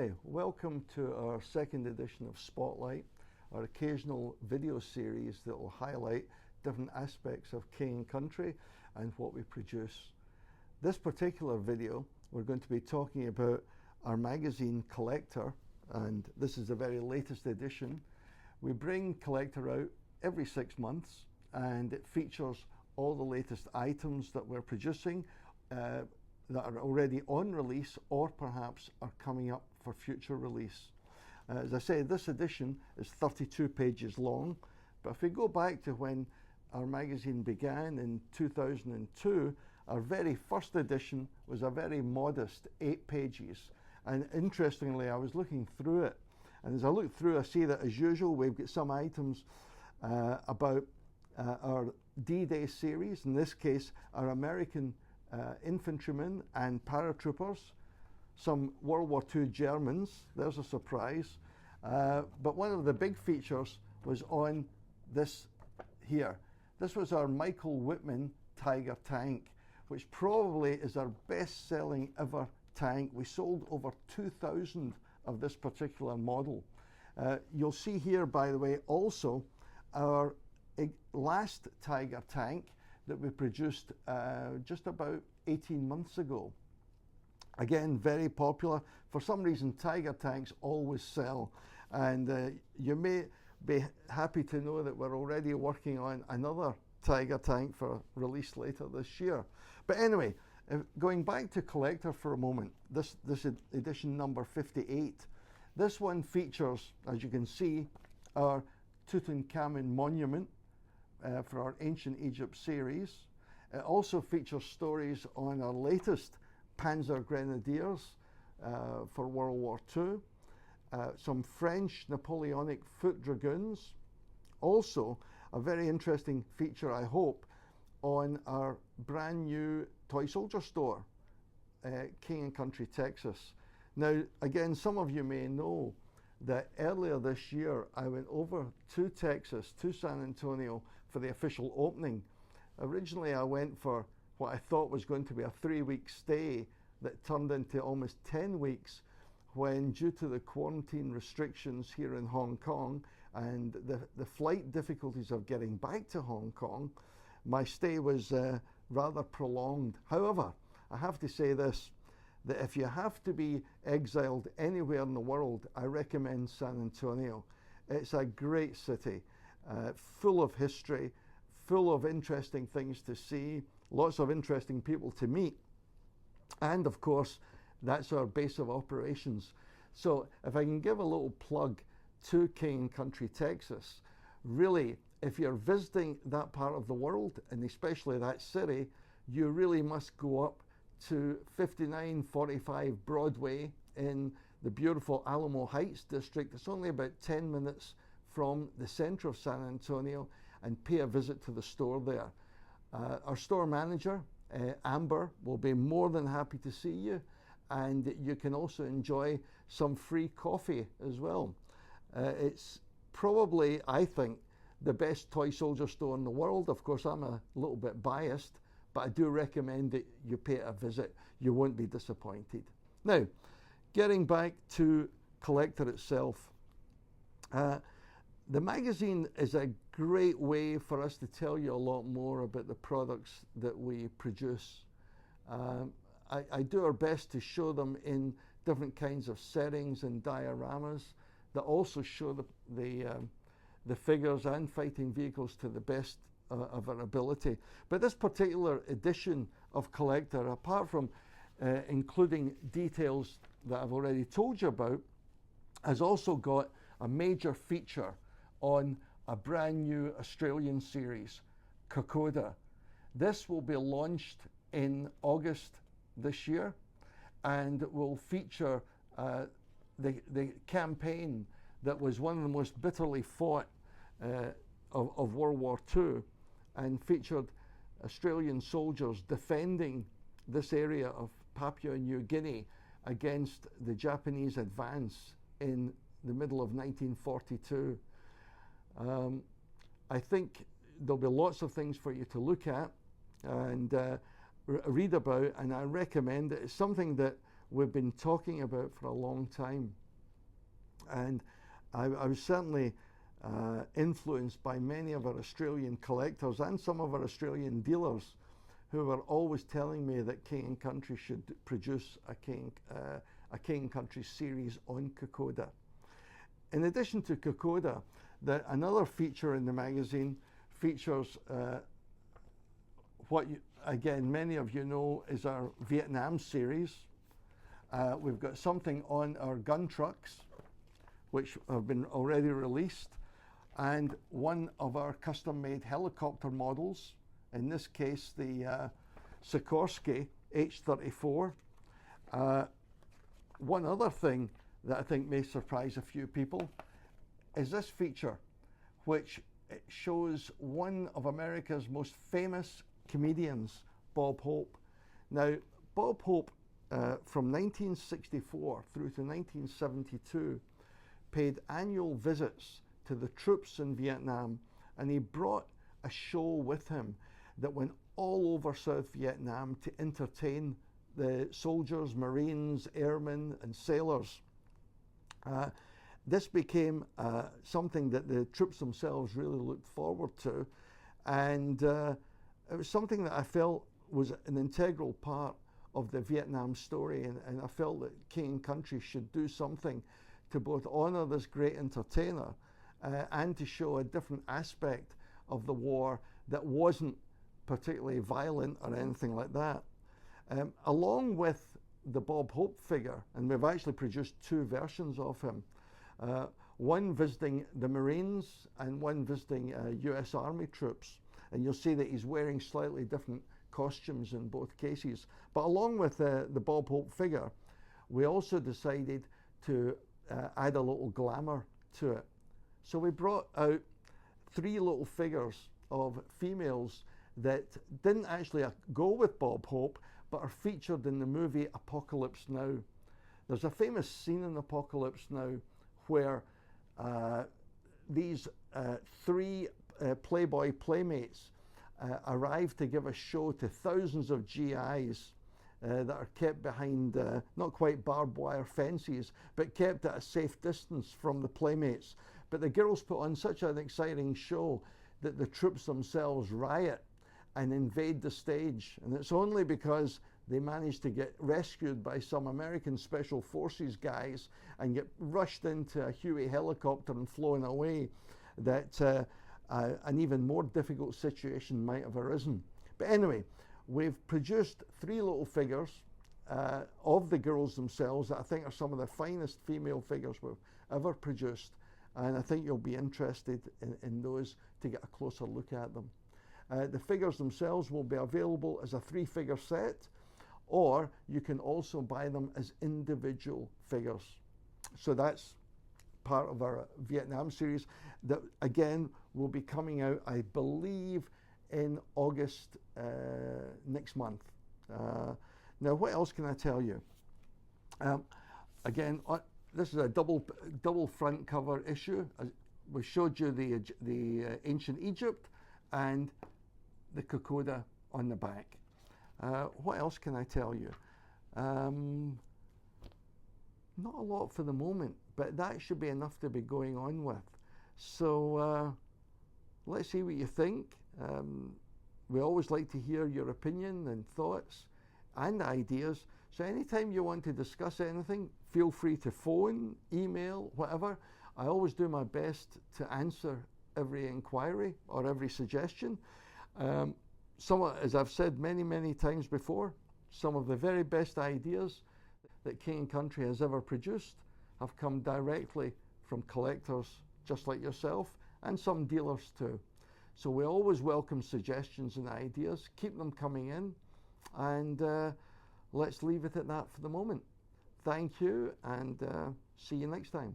Hi, welcome to our second edition of Spotlight, our occasional video series that will highlight different aspects of King & Country and what we produce. This particular video, we're going to be talking about our magazine Collector, and this is the very latest edition. We bring Collector out every 6 months, and it features all the latest items that we're producing that are already on release or perhaps are coming up for future release. As I say, this edition is 32 pages long, but if we go back to when our magazine began in 2002, our very first edition was a very modest 8 pages. And interestingly, I was looking through it, and as I look through, I see that as usual, we've got some items about our D-Day series, in this case, our American infantrymen and paratroopers, some World War II Germans, there's a surprise, but one of the big features was on this here. This was our Michael Whitman Tiger tank, which probably is our best-selling ever tank. We sold over 2,000 of this particular model. You'll see here, by the way, also our last Tiger tank that we produced just about 18 months ago. Again, very popular. For some reason, Tiger tanks always sell, and you may be happy to know that we're already working on another Tiger tank for release later this year. But anyway, going back to Collector for a moment, this edition number 58. This one features, as you can see, our Tutankhamun monument for our Ancient Egypt series. It also features stories on our latest Panzer Grenadiers for World War II, some French Napoleonic foot dragoons, also a very interesting feature, I hope, on our brand new toy soldier store, King & Country, Texas. Now, again, some of you may know that earlier this year I went over to Texas, to San Antonio, for the official opening. Originally I went for what I thought was going to be a 3-week stay that turned into almost 10 weeks when, due to the quarantine restrictions here in Hong Kong and the flight difficulties of getting back to Hong Kong, my stay was rather prolonged. However, I have to say this, that if you have to be exiled anywhere in the world, I recommend San Antonio. It's a great city, full of history, full of interesting things to see, lots of interesting people to meet. And of course, that's our base of operations. So if I can give a little plug to King & Country, Texas, really, if you're visiting that part of the world, and especially that city, you really must go up to 5945 Broadway in the beautiful Alamo Heights district. It's only about 10 minutes from the center of San Antonio, and pay a visit to the store there. Our store manager, Amber, will be more than happy to see you, and you can also enjoy some free coffee as well. It's probably, I think, the best toy soldier store in the world. Of course, I'm a little bit biased, but I do recommend that you pay a visit. You won't be disappointed. Now, getting back to Collector itself, the magazine is a great way for us to tell you a lot more about the products that we produce. I do our best to show them in different kinds of settings and dioramas that also show the figures and fighting vehicles to the best of our ability. But this particular edition of Collector, apart from including details that I've already told you about, has also got a major feature on a brand new Australian series, Kokoda. This will be launched in August this year and will feature the campaign that was one of the most bitterly fought of World War II, and featured Australian soldiers defending this area of Papua New Guinea against the Japanese advance in the middle of 1942. I think there'll be lots of things for you to look at and read about, and I recommend it. It's something that we've been talking about for a long time. And I was certainly influenced by many of our Australian collectors and some of our Australian dealers who were always telling me that King & Country should produce a King & Country series on Kokoda. In addition to Kokoda, another feature in the magazine features again, many of you know is our Vietnam series. We've got something on our gun trucks, which have been already released, and one of our custom-made helicopter models, in this case the Sikorsky H-34. One other thing that I think may surprise a few people is this feature, which shows one of America's most famous comedians, Bob Hope. Now, Bob Hope, from 1964 through to 1972, paid annual visits to the troops in Vietnam, and he brought a show with him that went all over South Vietnam to entertain the soldiers, Marines, airmen, and sailors. This became something that the troops themselves really looked forward to, and it was something that I felt was an integral part of the Vietnam story, and I felt that King & Country should do something to both honour this great entertainer and to show a different aspect of the war that wasn't particularly violent or anything like that. Along with the Bob Hope figure, and we've actually produced two versions of him, one visiting the Marines and one visiting US Army troops. And you'll see that he's wearing slightly different costumes in both cases. But along with the Bob Hope figure, we also decided to add a little glamour to it. So we brought out 3 little figures of females that didn't actually go with Bob Hope, but are featured in the movie Apocalypse Now. There's a famous scene in Apocalypse Now where these 3 Playboy playmates arrive to give a show to thousands of GIs that are kept behind not quite barbed wire fences, but kept at a safe distance from the playmates. But the girls put on such an exciting show that the troops themselves riot and invade the stage. And it's only because they managed to get rescued by some American Special Forces guys and get rushed into a Huey helicopter and flown away that an even more difficult situation might have arisen. But anyway, we've produced 3 little figures of the girls themselves that I think are some of the finest female figures we've ever produced. And I think you'll be interested in those to get a closer look at them. The figures themselves will be available as a 3-figure set, or you can also buy them as individual figures. So that's part of our Vietnam series that again will be coming out, I believe, in August next month. Now, what else can I tell you? Again, this is a double front cover issue. We showed you the ancient Egypt and the Kokoda on the back. What else can I tell you? Not a lot for the moment, but that should be enough to be going on with. So let's see what you think. We always like to hear your opinion and thoughts and ideas. So anytime you want to discuss anything, feel free to phone, email, whatever. I always do my best to answer every inquiry or every suggestion. As I've said many times before, some of the very best ideas that King & Country has ever produced have come directly from collectors just like yourself, and some dealers too. So we always welcome suggestions and ideas. Keep them coming in, and let's leave it at that for the moment. Thank you, and see you next time.